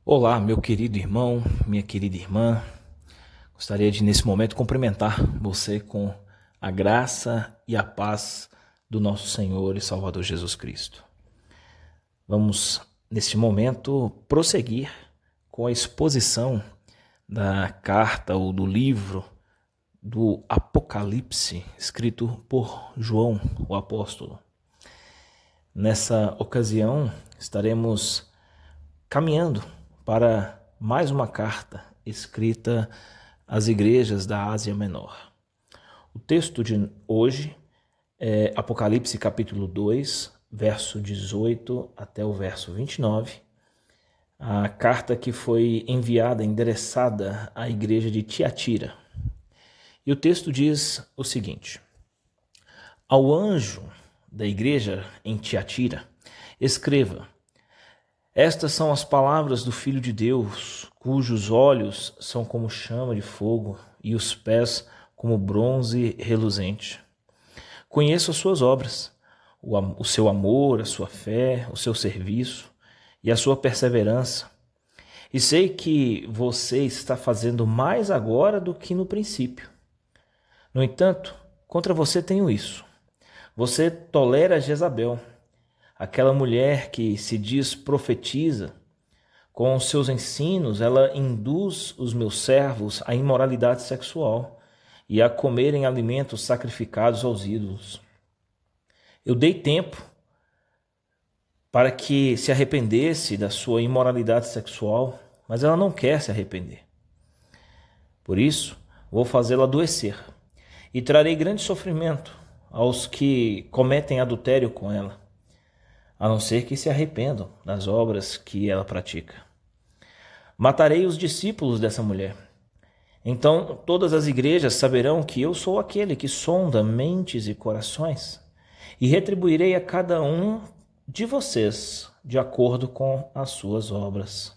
Olá, meu querido irmão, minha querida irmã. Gostaria de, nesse momento, cumprimentar você com a graça e a paz do nosso Senhor e Salvador Jesus Cristo. Vamos, neste momento, prosseguir com a exposição da carta ou do livro do Apocalipse, escrito por João, o apóstolo. Nessa ocasião, estaremos caminhando para mais uma carta escrita às igrejas da Ásia Menor. O texto de hoje é Apocalipse capítulo 2, verso 18 até o verso 29, a carta que foi enviada, endereçada à igreja de Tiatira. E o texto diz o seguinte: Ao anjo da igreja em Tiatira, escreva: Estas são as palavras do Filho de Deus, cujos olhos são como chama de fogo e os pés como bronze reluzente. Conheço as suas obras, o seu amor, a sua fé, o seu serviço e a sua perseverança. E sei que você está fazendo mais agora do que no princípio. No entanto, contra você tenho isso. Você tolera Jezabel, aquela mulher que se diz profetiza. Com os seus ensinos, ela induz os meus servos à imoralidade sexual e a comerem alimentos sacrificados aos ídolos. Eu dei tempo para que se arrependesse da sua imoralidade sexual, mas ela não quer se arrepender. Por isso, vou fazê-la adoecer e trarei grande sofrimento aos que cometem adultério com ela, a não ser que se arrependam das obras que ela pratica. Matarei os discípulos dessa mulher. Então todas as igrejas saberão que eu sou aquele que sonda mentes e corações, e retribuirei a cada um de vocês de acordo com as suas obras.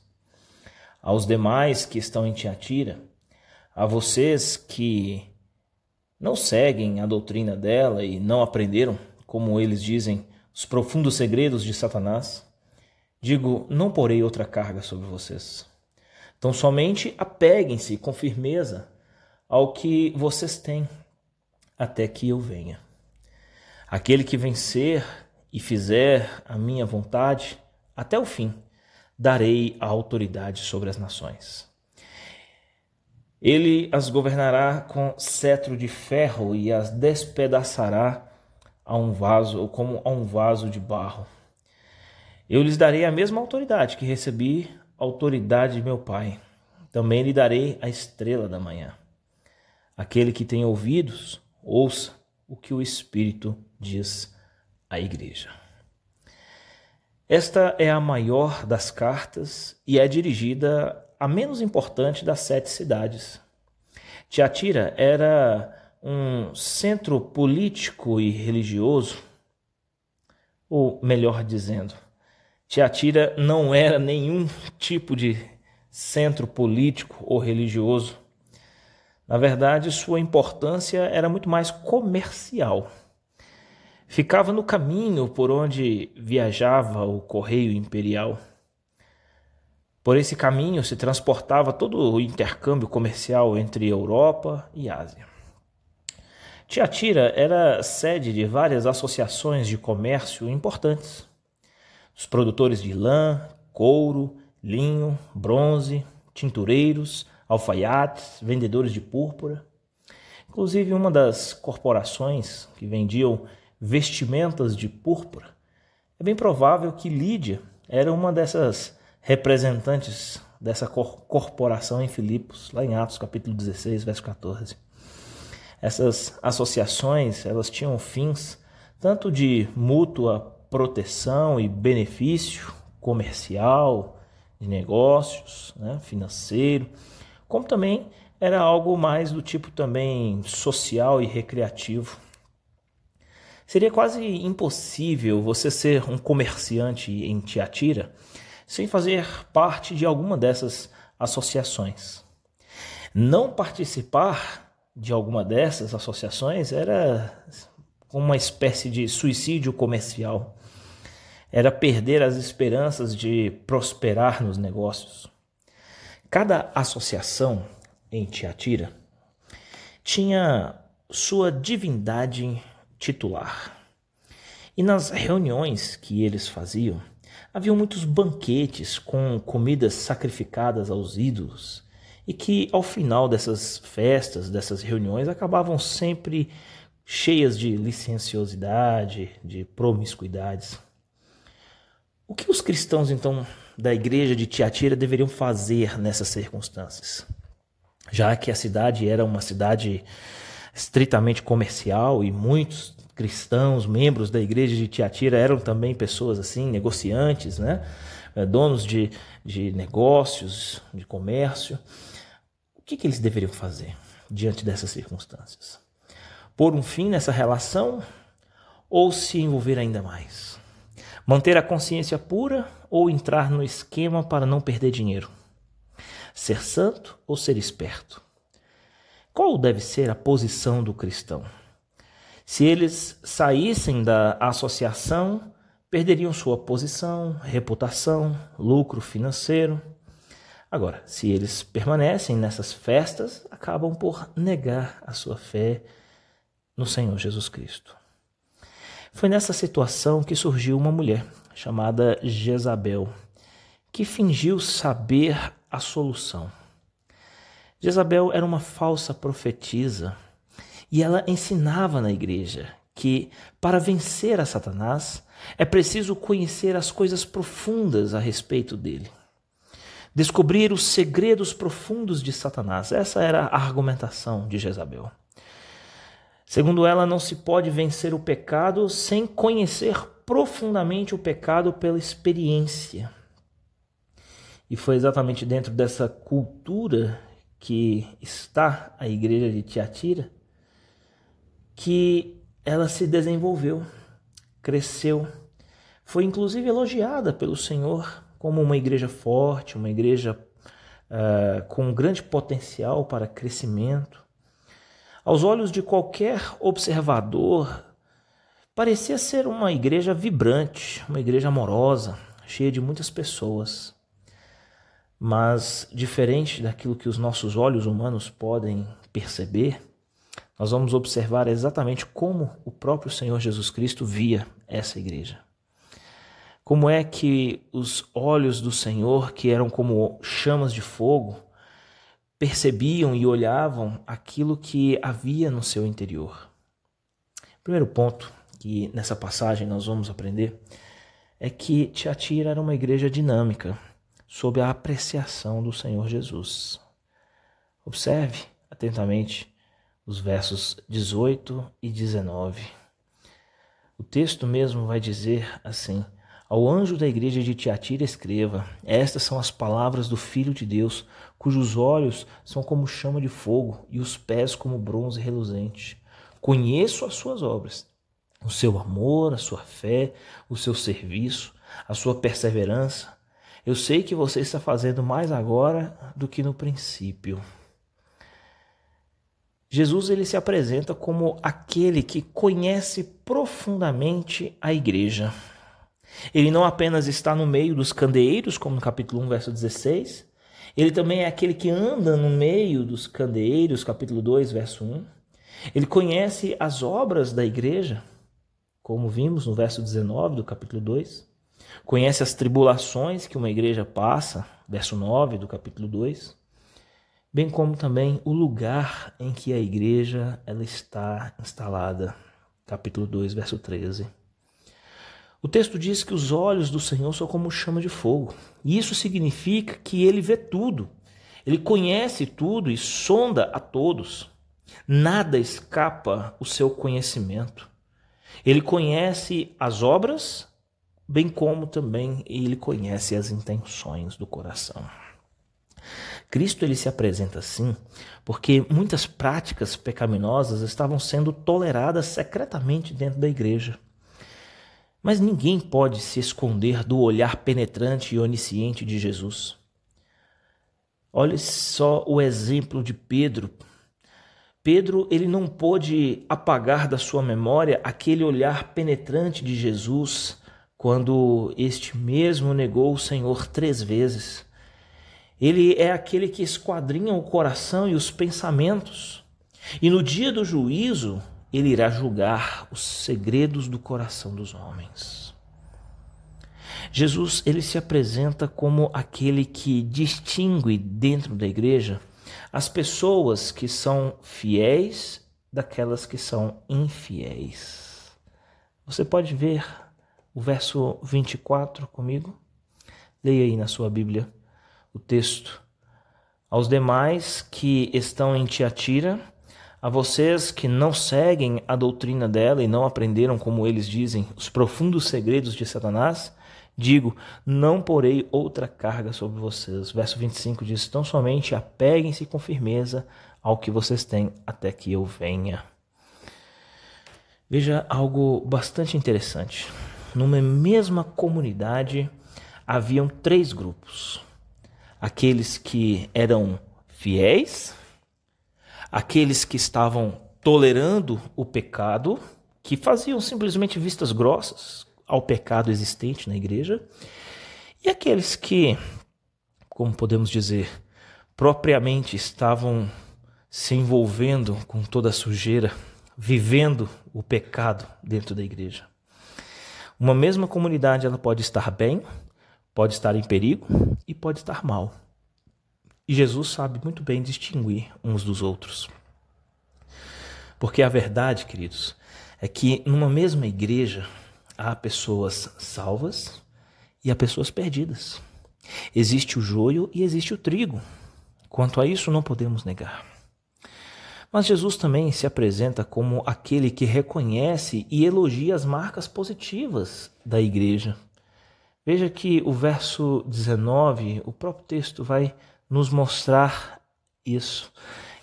Aos demais que estão em Tiatira, a vocês que não seguem a doutrina dela e não aprenderam, como eles dizem, os profundos segredos de Satanás, digo, não porei outra carga sobre vocês. Então somente apeguem-se com firmeza ao que vocês têm, até que eu venha. Aquele que vencer e fizer a minha vontade, até o fim, darei a autoridade sobre as nações. Ele as governará com cetro de ferro e as despedaçará a um vaso, como a um vaso de barro. Eu lhes darei a mesma autoridade que recebi, a autoridade de meu Pai. Também lhe darei a estrela da manhã. Aquele que tem ouvidos, ouça o que o Espírito diz à igreja. Esta é a maior das cartas e é dirigida à menos importante das 7 cidades. Tiatira era um centro político e religioso, ou melhor dizendo, Tiatira não era nenhum tipo de centro político ou religioso. Na verdade, sua importância era muito mais comercial. Ficava no caminho por onde viajava o correio imperial. Por esse caminho se transportava todo o intercâmbio comercial entre Europa e Ásia. Tiatira era sede de várias associações de comércio importantes. Os produtores de lã, couro, linho, bronze, tintureiros, alfaiates, vendedores de púrpura. Inclusive, uma das corporações que vendiam vestimentas de púrpura, é bem provável que Lídia era uma dessas representantes dessa corporação em Filipos, lá em Atos capítulo 16, verso 14. Essas associações, elas tinham fins tanto de mútua proteção e benefício comercial, de negócios, financeiro, como também era algo mais do tipo também social e recreativo. Seria quase impossível você ser um comerciante em Tiatira sem fazer parte de alguma dessas associações. Não participar de alguma dessas associações era uma espécie de suicídio comercial. Era perder as esperanças de prosperar nos negócios. Cada associação em Tiatira tinha sua divindade titular. E nas reuniões que eles faziam, haviam muitos banquetes com comidas sacrificadas aos ídolos e que, ao final dessas festas, dessas reuniões, acabavam sempre cheias de licenciosidade, de promiscuidades. O que os cristãos, então, da igreja de Tiatira deveriam fazer nessas circunstâncias? Já que a cidade era uma cidade estritamente comercial e muitos cristãos, membros da igreja de Tiatira, eram também pessoas assim, negociantes, né? Donos de negócios, de comércio. O que eles deveriam fazer diante dessas circunstâncias? Pôr um fim nessa relação ou se envolver ainda mais? Manter a consciência pura ou entrar no esquema para não perder dinheiro? Ser santo ou ser esperto? Qual deve ser a posição do cristão? Se eles saíssem da associação, perderiam sua posição, reputação, lucro financeiro. Agora, se eles permanecem nessas festas, acabam por negar a sua fé no Senhor Jesus Cristo. Foi nessa situação que surgiu uma mulher chamada Jezabel, que fingiu saber a solução. Jezabel era uma falsa profetisa e ela ensinava na igreja que para vencer a Satanás é preciso conhecer as coisas profundas a respeito dele. Descobrir os segredos profundos de Satanás. Essa era a argumentação de Jezabel. Segundo ela, não se pode vencer o pecado sem conhecer profundamente o pecado pela experiência. E foi exatamente dentro dessa cultura que está a igreja de Tiatira que ela se desenvolveu, cresceu. Foi inclusive elogiada pelo Senhor como uma igreja forte, uma igreja com um grande potencial para crescimento. Aos olhos de qualquer observador, parecia ser uma igreja vibrante, uma igreja amorosa, cheia de muitas pessoas. Mas, diferente daquilo que os nossos olhos humanos podem perceber, nós vamos observar exatamente como o próprio Senhor Jesus Cristo via essa igreja. Como é que os olhos do Senhor, que eram como chamas de fogo, percebiam e olhavam aquilo que havia no seu interior. O primeiro ponto que nessa passagem nós vamos aprender é que Tiatira era uma igreja dinâmica, sob a apreciação do Senhor Jesus. Observe atentamente os versos 18 e 19. O texto mesmo vai dizer assim: ao anjo da igreja de Tiatira escreva: estas são as palavras do Filho de Deus, cujos olhos são como chama de fogo e os pés como bronze reluzente. Conheço as suas obras, o seu amor, a sua fé, o seu serviço, a sua perseverança. Eu sei que você está fazendo mais agora do que no princípio. Jesus ele se apresenta como aquele que conhece profundamente a igreja. Ele não apenas está no meio dos candeeiros, como no capítulo 1, verso 16, ele também é aquele que anda no meio dos candeeiros, capítulo 2, verso 1. Ele conhece as obras da igreja, como vimos no verso 19 do capítulo 2. Conhece as tribulações que uma igreja passa, verso 9 do capítulo 2. Bem como também o lugar em que a igreja ela está instalada, capítulo 2, verso 13. O texto diz que os olhos do Senhor são como chama de fogo. E isso significa que ele vê tudo. Ele conhece tudo e sonda a todos. Nada escapa o seu conhecimento. Ele conhece as obras, bem como também ele conhece as intenções do coração. Cristo ele se apresenta assim porque muitas práticas pecaminosas estavam sendo toleradas secretamente dentro da igreja. Mas ninguém pode se esconder do olhar penetrante e onisciente de Jesus. Olhe só o exemplo de Pedro. Pedro ele não pôde apagar da sua memória aquele olhar penetrante de Jesus quando este mesmo negou o Senhor 3 vezes. Ele é aquele que esquadrinha o coração e os pensamentos. E no dia do juízo, ele irá julgar os segredos do coração dos homens. Jesus, ele se apresenta como aquele que distingue dentro da igreja as pessoas que são fiéis daquelas que são infiéis. Você pode ver o verso 24 comigo? Leia aí na sua Bíblia o texto. Aos demais que estão em Tiatira, a vocês que não seguem a doutrina dela e não aprenderam, como eles dizem, os profundos segredos de Satanás, digo, não porei outra carga sobre vocês. Verso 25 diz, tão somente apeguem-se com firmeza ao que vocês têm até que eu venha. Veja algo bastante interessante. Numa mesma comunidade haviam 3 grupos. Aqueles que eram fiéis, aqueles que estavam tolerando o pecado, que faziam simplesmente vistas grossas ao pecado existente na igreja, e aqueles que, como podemos dizer, propriamente estavam se envolvendo com toda a sujeira, vivendo o pecado dentro da igreja. Uma mesma comunidade, ela pode estar bem, pode estar em perigo e pode estar mal. E Jesus sabe muito bem distinguir uns dos outros. Porque a verdade, queridos, é que numa mesma igreja há pessoas salvas e há pessoas perdidas. Existe o joio e existe o trigo. Quanto a isso, não podemos negar. Mas Jesus também se apresenta como aquele que reconhece e elogia as marcas positivas da igreja. Veja que o verso 19, o próprio texto vai nos mostrar isso.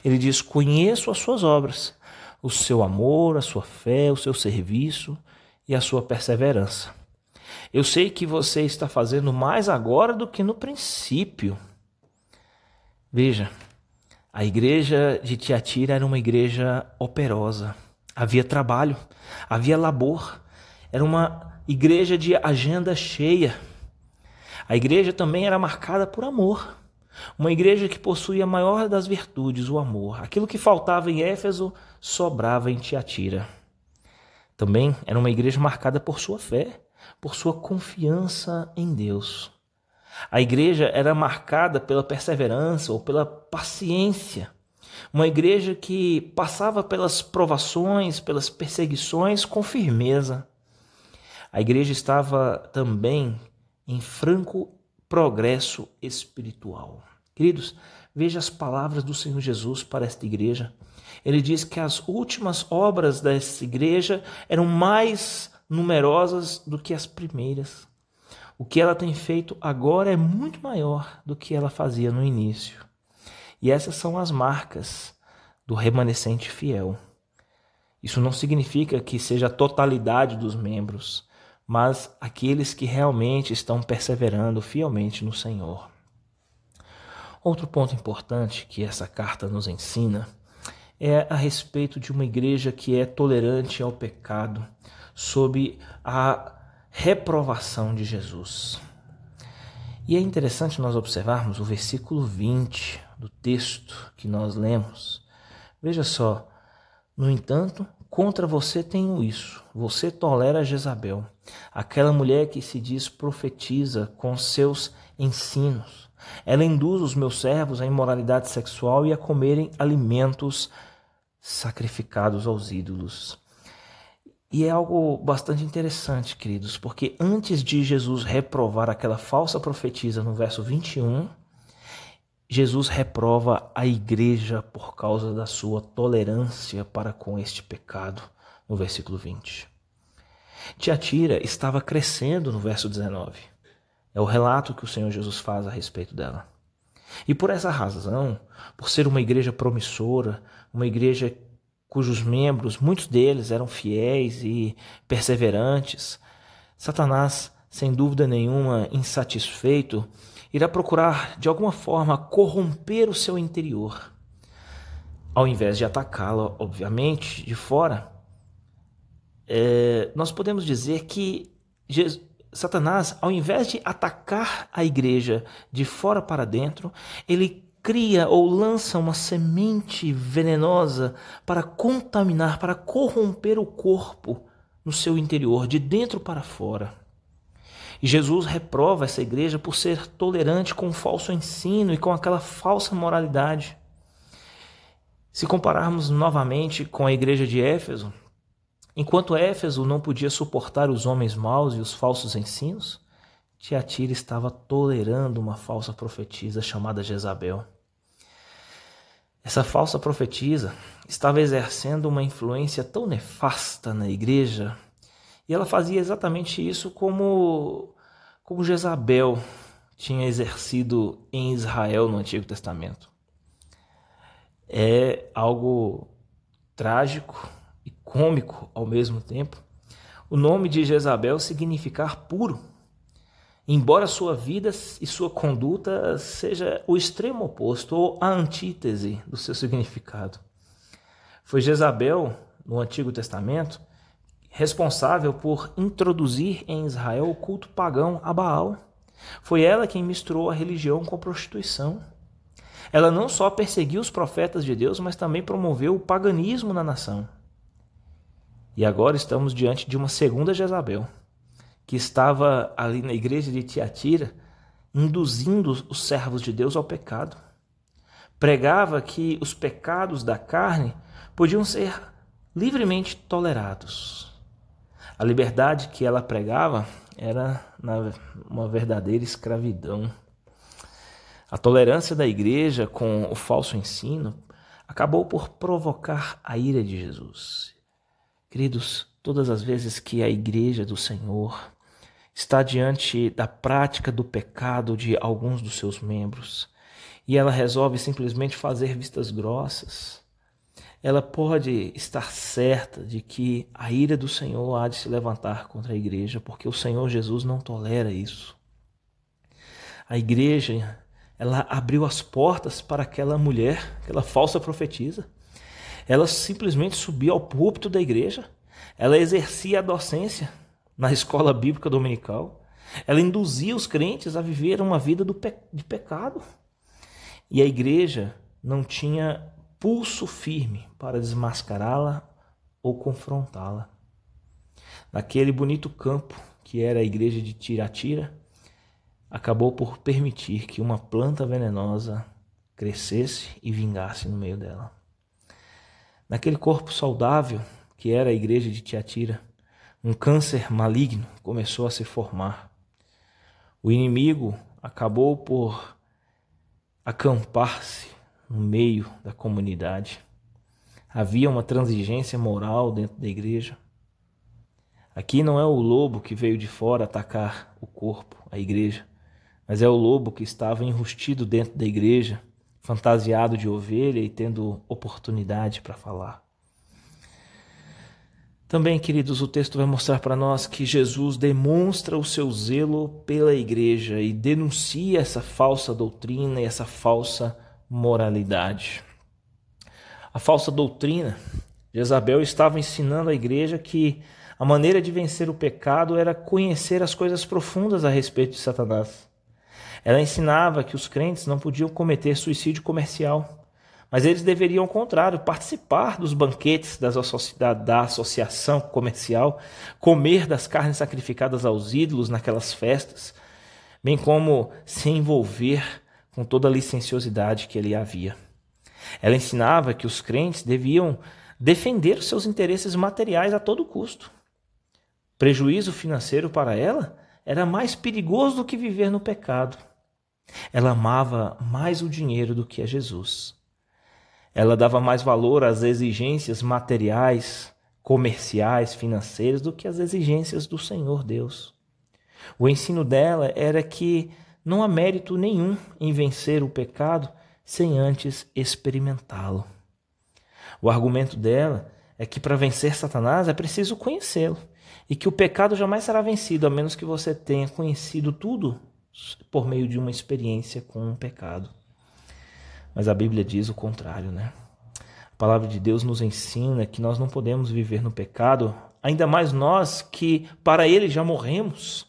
Ele diz, conheço as suas obras, o seu amor, a sua fé, o seu serviço e a sua perseverança. Eu sei que você está fazendo mais agora do que no princípio. Veja, a igreja de Tiatira era uma igreja operosa. Havia trabalho, havia labor. Era uma igreja de agenda cheia. A igreja também era marcada por amor. Uma igreja que possuía a maior das virtudes, o amor. Aquilo que faltava em Éfeso, sobrava em Tiatira. Também era uma igreja marcada por sua fé, por sua confiança em Deus. A igreja era marcada pela perseverança ou pela paciência. Uma igreja que passava pelas provações, pelas perseguições com firmeza. A igreja estava também em franco progresso espiritual. Queridos, veja as palavras do Senhor Jesus para esta igreja. Ele diz que as últimas obras dessa igreja eram mais numerosas do que as primeiras. O que ela tem feito agora é muito maior do que ela fazia no início. E essas são as marcas do remanescente fiel. Isso não significa que seja a totalidade dos membros, mas aqueles que realmente estão perseverando fielmente no Senhor. Outro ponto importante que essa carta nos ensina é a respeito de uma igreja que é tolerante ao pecado, sob a reprovação de Jesus. E é interessante nós observarmos o versículo 20 do texto que nós lemos. Veja só, no entanto, contra você tenho isso, você tolera Jezabel, aquela mulher que se diz profetiza com seus ensinos. Ela induz os meus servos à imoralidade sexual e a comerem alimentos sacrificados aos ídolos. E é algo bastante interessante, queridos, porque antes de Jesus reprovar aquela falsa profetisa no verso 21, Jesus reprova a igreja por causa da sua tolerância para com este pecado, no versículo 20. Tiatira estava crescendo no verso 19. É o relato que o Senhor Jesus faz a respeito dela. E por essa razão, por ser uma igreja promissora, uma igreja cujos membros, muitos deles eram fiéis e perseverantes, Satanás, sem dúvida nenhuma, insatisfeito, irá procurar, de alguma forma, corromper o seu interior. Ao invés de atacá-la, obviamente, de fora, nós podemos dizer que Satanás, ao invés de atacar a igreja de fora para dentro, ele cria ou lança uma semente venenosa para contaminar, para corromper o corpo no seu interior, de dentro para fora. E Jesus reprova essa igreja por ser tolerante com o falso ensino e com aquela falsa moralidade. Se compararmos novamente com a igreja de Éfeso, enquanto Éfeso não podia suportar os homens maus e os falsos ensinos, Tiatira estava tolerando uma falsa profetisa chamada Jezabel. Essa falsa profetisa estava exercendo uma influência tão nefasta na igreja, e ela fazia exatamente isso como Jezabel tinha exercido em Israel no Antigo Testamento. É algo trágico e cômico ao mesmo tempo o nome de Jezabel significar puro, embora sua vida e sua conduta seja o extremo oposto ou a antítese do seu significado. Foi Jezabel, no Antigo Testamento, responsável por introduzir em Israel o culto pagão a Baal. Foi ela quem misturou a religião com a prostituição. Ela não só perseguiu os profetas de Deus, mas também promoveu o paganismo na nação. E agora estamos diante de uma segunda Jezabel, que estava ali na igreja de Tiatira, induzindo os servos de Deus ao pecado. Pregava que os pecados da carne podiam ser livremente tolerados. A liberdade que ela pregava era uma verdadeira escravidão. A tolerância da igreja com o falso ensino acabou por provocar a ira de Jesus. Queridos, todas as vezes que a igreja do Senhor está diante da prática do pecado de alguns dos seus membros e ela resolve simplesmente fazer vistas grossas, ela pode estar certa de que a ira do Senhor há de se levantar contra a igreja, porque o Senhor Jesus não tolera isso. A igreja, ela abriu as portas para aquela mulher, aquela falsa profetisa. Ela simplesmente subia ao púlpito da igreja, ela exercia a docência na escola bíblica dominical, ela induzia os crentes a viver uma vida de pecado. E a igreja não tinha pulso firme para desmascará-la ou confrontá-la. Naquele bonito campo que era a igreja de Tiatira, acabou por permitir que uma planta venenosa crescesse e vingasse no meio dela. Naquele corpo saudável que era a igreja de Tiatira, um câncer maligno começou a se formar. O inimigo acabou por acampar-se no meio da comunidade. Havia uma transigência moral dentro da igreja. Aqui não é o lobo que veio de fora atacar o corpo, a igreja, mas é o lobo que estava enrustido dentro da igreja, fantasiado de ovelha e tendo oportunidade para falar. Também, queridos, o texto vai mostrar para nós que Jesus demonstra o seu zelo pela igreja e denuncia essa falsa doutrina e essa falsa moralidade. A falsa doutrina, Jezabel estava ensinando à igreja que a maneira de vencer o pecado era conhecer as coisas profundas a respeito de Satanás. Ela ensinava que os crentes não podiam cometer suicídio comercial, mas eles deveriam, ao contrário, participar dos banquetes da associação comercial, comer das carnes sacrificadas aos ídolos naquelas festas, bem como se envolver com toda a licenciosidade que ali havia. Ela ensinava que os crentes deviam defender os seus interesses materiais a todo custo. Prejuízo financeiro para ela era mais perigoso do que viver no pecado. Ela amava mais o dinheiro do que a Jesus. Ela dava mais valor às exigências materiais, comerciais, financeiras, do que às exigências do Senhor Deus. O ensino dela era que não há mérito nenhum em vencer o pecado sem antes experimentá-lo. O argumento dela é que para vencer Satanás é preciso conhecê-lo e que o pecado jamais será vencido a menos que você tenha conhecido tudo por meio de uma experiência com o pecado. Mas a Bíblia diz o contrário, né? A palavra de Deus nos ensina que nós não podemos viver no pecado, ainda mais nós que para ele já morremos.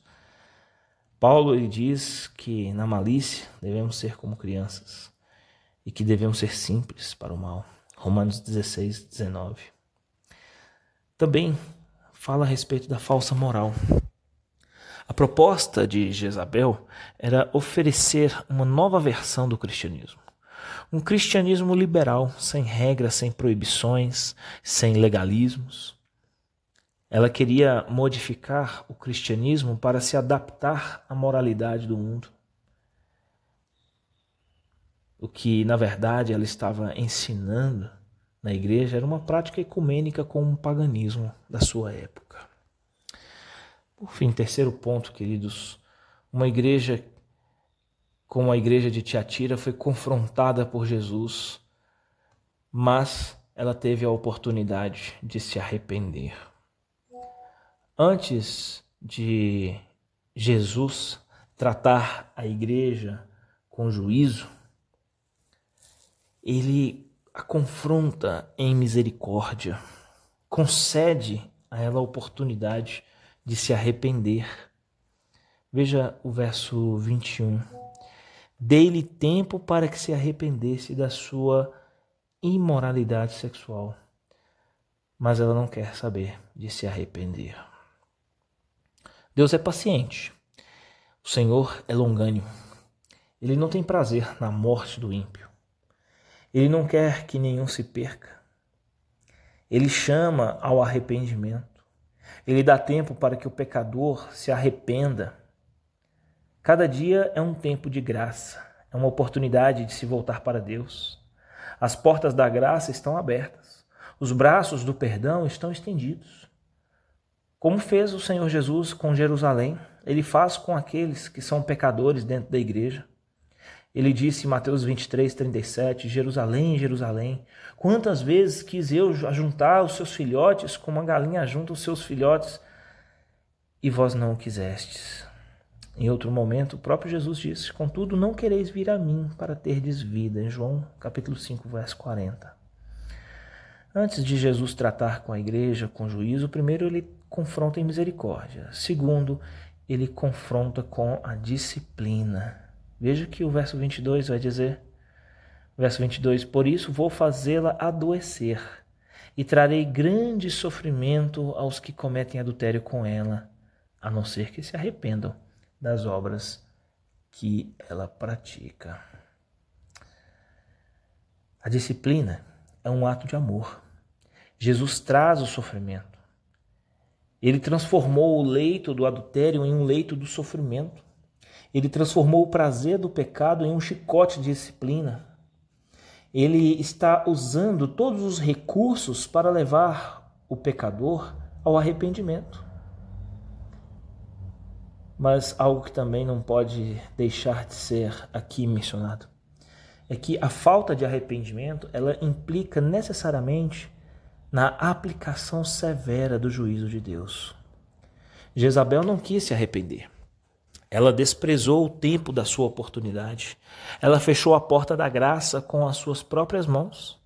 Paulo ele diz que na malícia devemos ser como crianças e que devemos ser simples para o mal. Romanos 16, 19. Também fala a respeito da falsa moral. A proposta de Jezabel era oferecer uma nova versão do cristianismo. Um cristianismo liberal, sem regras, sem proibições, sem legalismos. Ela queria modificar o cristianismo para se adaptar à moralidade do mundo. O que, na verdade, ela estava ensinando na igreja era uma prática ecumênica com um paganismo da sua época. Por fim, terceiro ponto, queridos, uma igreja como a igreja de Tiatira foi confrontada por Jesus, mas ela teve a oportunidade de se arrepender. Antes de Jesus tratar a igreja com juízo, ele a confronta em misericórdia, concede a ela a oportunidade de se arrepender. Veja o verso 21. Dei-lhe tempo para que se arrependesse da sua imoralidade sexual, mas ela não quer saber de se arrepender. Deus é paciente. O Senhor é longânimo. Ele não tem prazer na morte do ímpio. Ele não quer que nenhum se perca. Ele chama ao arrependimento. Ele dá tempo para que o pecador se arrependa. Cada dia é um tempo de graça. É uma oportunidade de se voltar para Deus. As portas da graça estão abertas. Os braços do perdão estão estendidos. Como fez o Senhor Jesus com Jerusalém, ele faz com aqueles que são pecadores dentro da igreja. Ele disse em Mateus 23, 37, Jerusalém, Jerusalém, quantas vezes quis eu ajuntar os seus filhotes como uma galinha ajunta os seus filhotes, e vós não o quisestes. Em outro momento, o próprio Jesus disse, contudo, não quereis vir a mim para terdes vida, em João capítulo 5, verso 40. Antes de Jesus tratar com a igreja com juízo, primeiro ele confronta em misericórdia. Segundo, ele confronta com a disciplina. Veja que o verso 22 vai dizer, verso 22, por isso vou fazê-la adoecer e trarei grande sofrimento aos que cometem adultério com ela, a não ser que se arrependam das obras que ela pratica. A disciplina é um ato de amor. Jesus traz o sofrimento. Ele transformou o leito do adultério em um leito do sofrimento. Ele transformou o prazer do pecado em um chicote de disciplina. Ele está usando todos os recursos para levar o pecador ao arrependimento. Mas algo que também não pode deixar de ser aqui mencionado é que a falta de arrependimento ela implica necessariamente na aplicação severa do juízo de Deus. Jezabel não quis se arrepender. Ela desprezou o tempo da sua oportunidade. Ela fechou a porta da graça com as suas próprias mãos.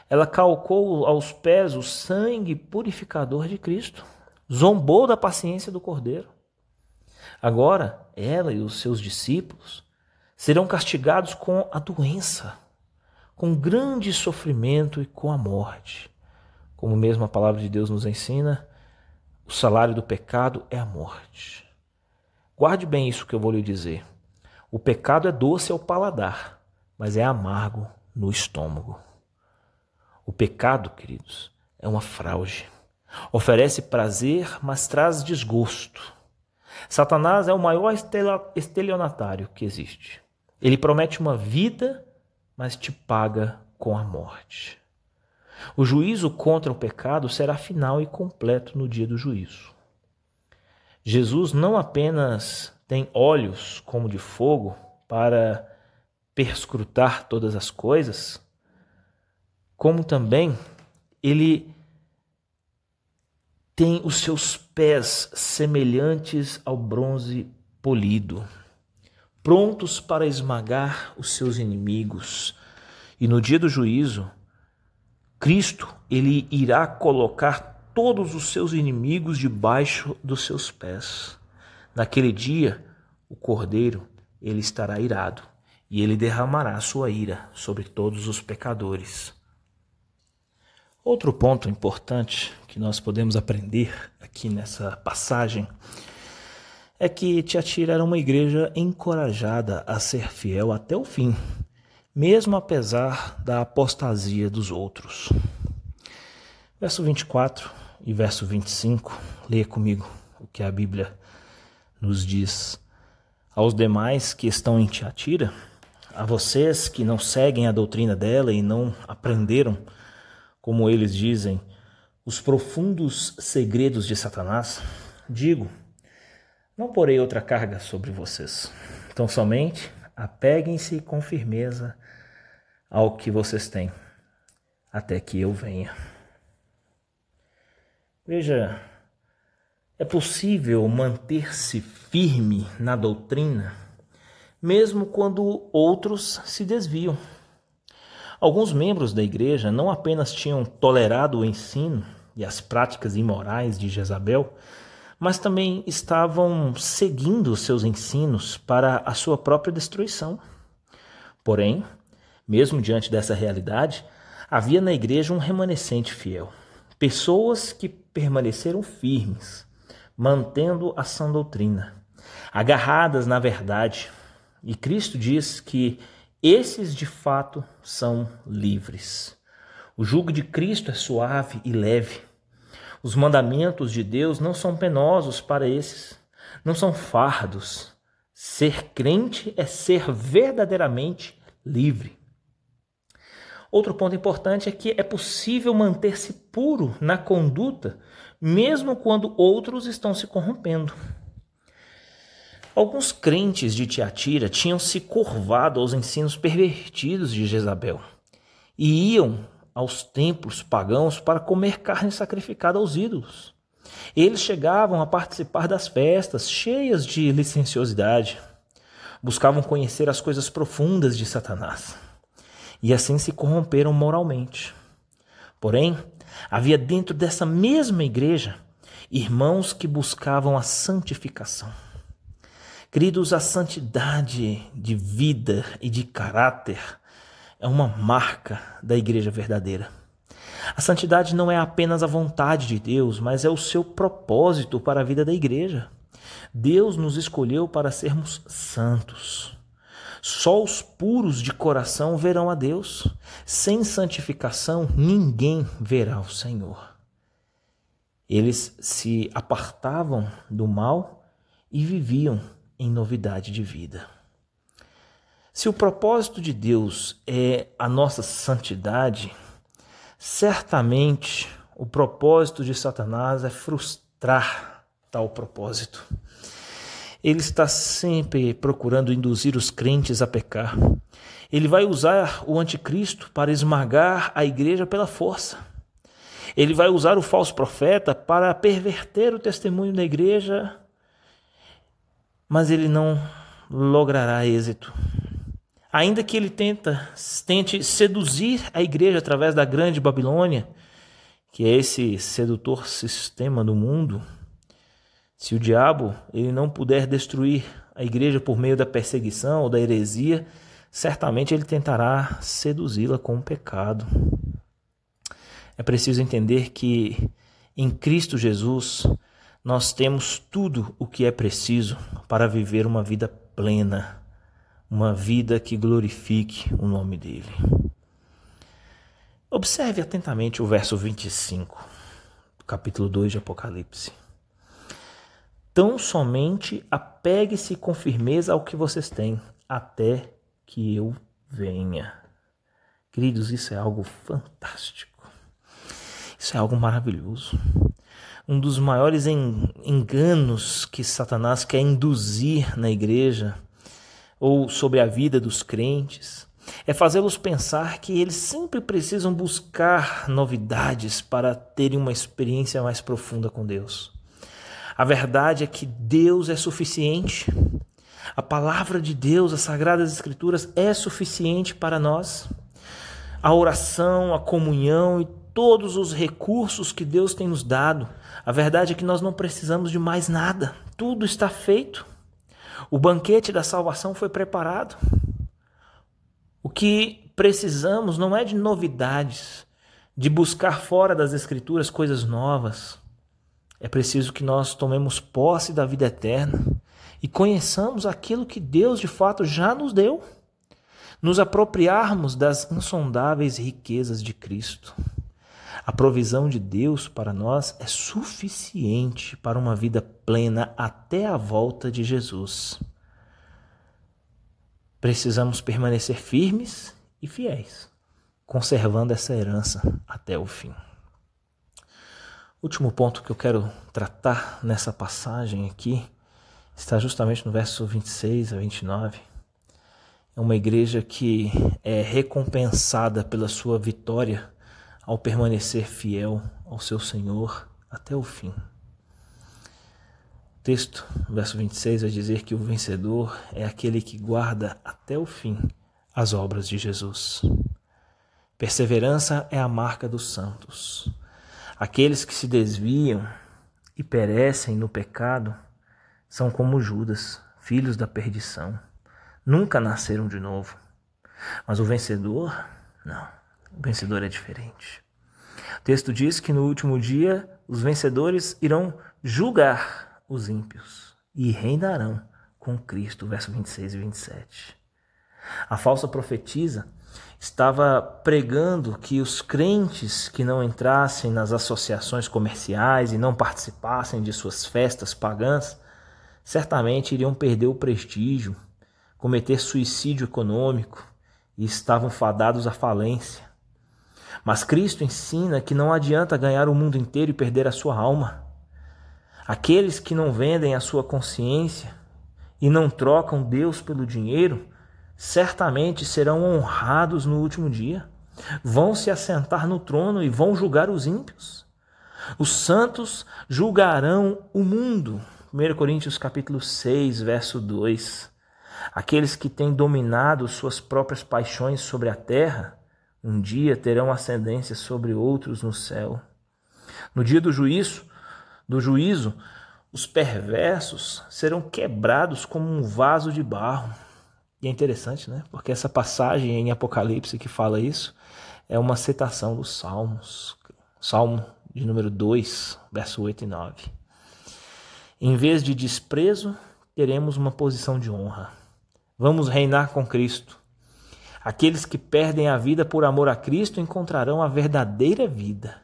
Ela calcou aos pés o sangue purificador de Cristo. Zombou da paciência do Cordeiro. Agora, ela e os seus discípulos serão castigados com a doença, com grande sofrimento e com a morte. Como mesmo a palavra de Deus nos ensina, o salário do pecado é a morte. Guarde bem isso que eu vou lhe dizer. O pecado é doce ao paladar, mas é amargo no estômago. O pecado, queridos, é uma fraude. Oferece prazer, mas traz desgosto. Satanás é o maior estelionatário que existe. Ele promete uma vida, mas te paga com a morte. O juízo contra o pecado será final e completo no dia do juízo. Jesus não apenas tem olhos como de fogo para perscrutar todas as coisas, como também ele tem os seus pés semelhantes ao bronze polido, prontos para esmagar os seus inimigos. E no dia do juízo, Cristo, ele irá colocar todos os seus inimigos debaixo dos seus pés. Naquele dia, o Cordeiro, ele estará irado, e ele derramará a sua ira sobre todos os pecadores. Outro ponto importante que nós podemos aprender aqui nessa passagem é que Tiatira era uma igreja encorajada a ser fiel até o fim, mesmo apesar da apostasia dos outros. Verso 24 e verso 25, leia comigo o que a Bíblia nos diz. Aos demais que estão em Tiatira, a vocês que não seguem a doutrina dela e não aprenderam, como eles dizem, os profundos segredos de Satanás, digo, não porei outra carga sobre vocês. Então somente apeguem-se com firmeza ao que vocês têm, até que eu venha. Veja, é possível manter-se firme na doutrina, mesmo quando outros se desviam. Alguns membros da igreja não apenas tinham tolerado o ensino e as práticas imorais de Jezabel, mas também estavam seguindo os seus ensinos para a sua própria destruição. Porém, mesmo diante dessa realidade, havia na igreja um remanescente fiel, pessoas que permaneceram firmes, mantendo a sã doutrina, agarradas na verdade. E Cristo diz que esses de fato são livres. O jugo de Cristo é suave e leve. Os mandamentos de Deus não são penosos para esses, não são fardos. Ser crente é ser verdadeiramente livre. Outro ponto importante é que é possível manter-se puro na conduta, mesmo quando outros estão se corrompendo. Alguns crentes de Tiatira tinham se curvado aos ensinos pervertidos de Jezabel e iam aos templos pagãos para comer carne sacrificada aos ídolos. Eles chegavam a participar das festas cheias de licenciosidade, buscavam conhecer as coisas profundas de Satanás e assim se corromperam moralmente. Porém, havia dentro dessa mesma igreja irmãos que buscavam a santificação. Queridos, a santidade de vida e de caráter é uma marca da igreja verdadeira. A santidade não é apenas a vontade de Deus, mas é o seu propósito para a vida da igreja. Deus nos escolheu para sermos santos. Só os puros de coração verão a Deus. Sem santificação, ninguém verá o Senhor. Eles se apartavam do mal e viviam em novidade de vida. Se o propósito de Deus é a nossa santidade, certamente o propósito de Satanás é frustrar tal propósito. Ele está sempre procurando induzir os crentes a pecar. Ele vai usar o anticristo para esmagar a igreja pela força. Ele vai usar o falso profeta para perverter o testemunho da igreja, mas ele não logrará êxito. Ainda que ele tente seduzir a igreja através da grande Babilônia, que é esse sedutor sistema do mundo, se o diabo ele não puder destruir a igreja por meio da perseguição ou da heresia, certamente ele tentará seduzi-la com o pecado. É preciso entender que em Cristo Jesus nós temos tudo o que é preciso para viver uma vida plena, uma vida que glorifique o nome dele. Observe atentamente o verso 25, do capítulo 2 de Apocalipse. Tão somente apegue-se com firmeza ao que vocês têm, até que eu venha. Queridos, isso é algo fantástico. Isso é algo maravilhoso. Um dos maiores enganos que Satanás quer induzir na igreja ou sobre a vida dos crentes é fazê-los pensar que eles sempre precisam buscar novidades para terem uma experiência mais profunda com Deus. A verdade é que Deus é suficiente. A palavra de Deus, as Sagradas Escrituras, é suficiente para nós. A oração, a comunhão e todos os recursos que Deus tem nos dado. A verdade é que nós não precisamos de mais nada. Tudo está feito. O banquete da salvação foi preparado. O que precisamos não é de novidades, de buscar fora das Escrituras coisas novas. É preciso que nós tomemos posse da vida eterna e conheçamos aquilo que Deus de fato já nos deu. Nos apropriarmos das insondáveis riquezas de Cristo. A provisão de Deus para nós é suficiente para uma vida plena até a volta de Jesus. Precisamos permanecer firmes e fiéis, conservando essa herança até o fim. O último ponto que eu quero tratar nessa passagem aqui está justamente no verso 26 a 29. É uma igreja que é recompensada pela sua vitória ao permanecer fiel ao seu Senhor até o fim. O texto, verso 26, vai dizer que o vencedor é aquele que guarda até o fim as obras de Jesus. Perseverança é a marca dos santos. Aqueles que se desviam e perecem no pecado são como Judas, filhos da perdição. Nunca nasceram de novo. Mas o vencedor, não. O vencedor é diferente. O texto diz que no último dia os vencedores irão julgar os ímpios e reinarão com Cristo, verso 26 e 27. A falsa profetisa estava pregando que os crentes que não entrassem nas associações comerciais e não participassem de suas festas pagãs, certamente iriam perder o prestígio, cometer suicídio econômico e estavam fadados à falência. Mas Cristo ensina que não adianta ganhar o mundo inteiro e perder a sua alma. Aqueles que não vendem a sua consciência e não trocam Deus pelo dinheiro, certamente serão honrados no último dia. Vão se assentar no trono e vão julgar os ímpios. Os santos julgarão o mundo. 1 Coríntios capítulo 6, verso 2. Aqueles que têm dominado suas próprias paixões sobre a terra, um dia terão ascendência sobre outros no céu. No dia do juízo, os perversos serão quebrados como um vaso de barro. E é interessante, né? Porque essa passagem em Apocalipse que fala isso é uma citação dos Salmos. Salmo de número 2, verso 8 e 9. Em vez de desprezo, teremos uma posição de honra. Vamos reinar com Cristo. Aqueles que perdem a vida por amor a Cristo encontrarão a verdadeira vida.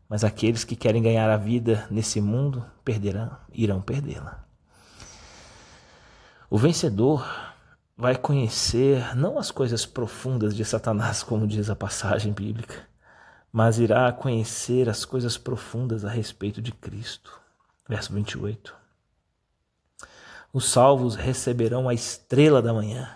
Mas aqueles que querem ganhar a vida nesse mundo irão perdê-la. O vencedor vai conhecer não as coisas profundas de Satanás, como diz a passagem bíblica, mas irá conhecer as coisas profundas a respeito de Cristo. Verso 28. Os salvos receberão a estrela da manhã.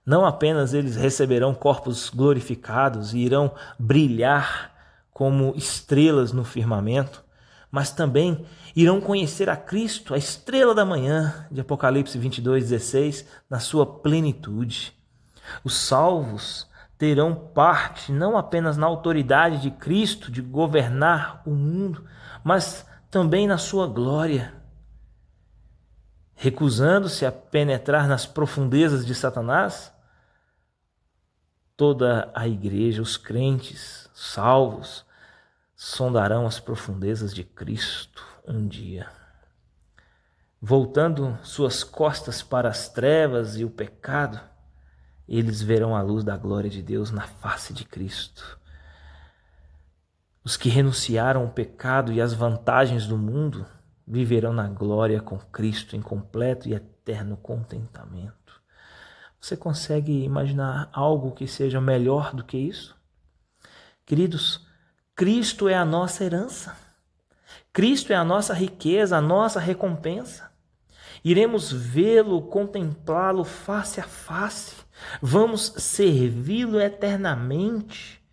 Não apenas eles receberão corpos glorificados e irão brilhar como estrelas no firmamento, mas também irão conhecer a Cristo, a estrela da manhã, de Apocalipse 22:16, na sua plenitude. Os salvos terão parte não apenas na autoridade de Cristo de governar o mundo, mas também na sua glória. Recusando-se a penetrar nas profundezas de Satanás, toda a igreja, os crentes salvos, sondarão as profundezas de Cristo um dia. Voltando suas costas para as trevas e o pecado, eles verão a luz da glória de Deus na face de Cristo. Os que renunciaram ao pecado e às vantagens do mundo viverão na glória com Cristo em completo e eterno contentamento. Você consegue imaginar algo que seja melhor do que isso? Queridos, Cristo é a nossa herança. Cristo é a nossa riqueza, a nossa recompensa. Iremos vê-lo, contemplá-lo face a face. Vamos servi-lo eternamente.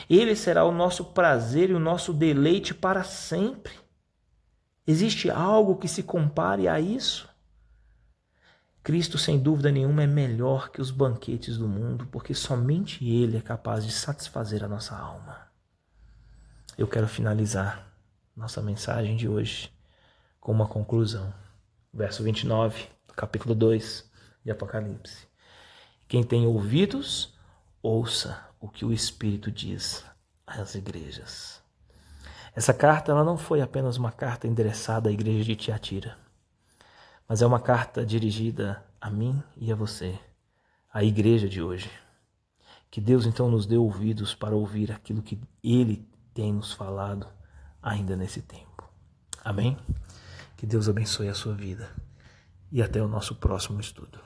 Ele será o nosso prazer e o nosso deleite para sempre. Existe algo que se compare a isso? Cristo, sem dúvida nenhuma, é melhor que os banquetes do mundo, porque somente Ele é capaz de satisfazer a nossa alma. Eu quero finalizar nossa mensagem de hoje com uma conclusão. Verso 29. capítulo 2 de Apocalipse. Quem tem ouvidos, ouça o que o Espírito diz às igrejas. Essa carta ela não foi apenas uma carta endereçada à igreja de Tiatira, mas é uma carta dirigida a mim e a você, a igreja de hoje. Que Deus então nos dê ouvidos para ouvir aquilo que Ele tem nos falado ainda nesse tempo. Amém? Que Deus abençoe a sua vida e até o nosso próximo estudo.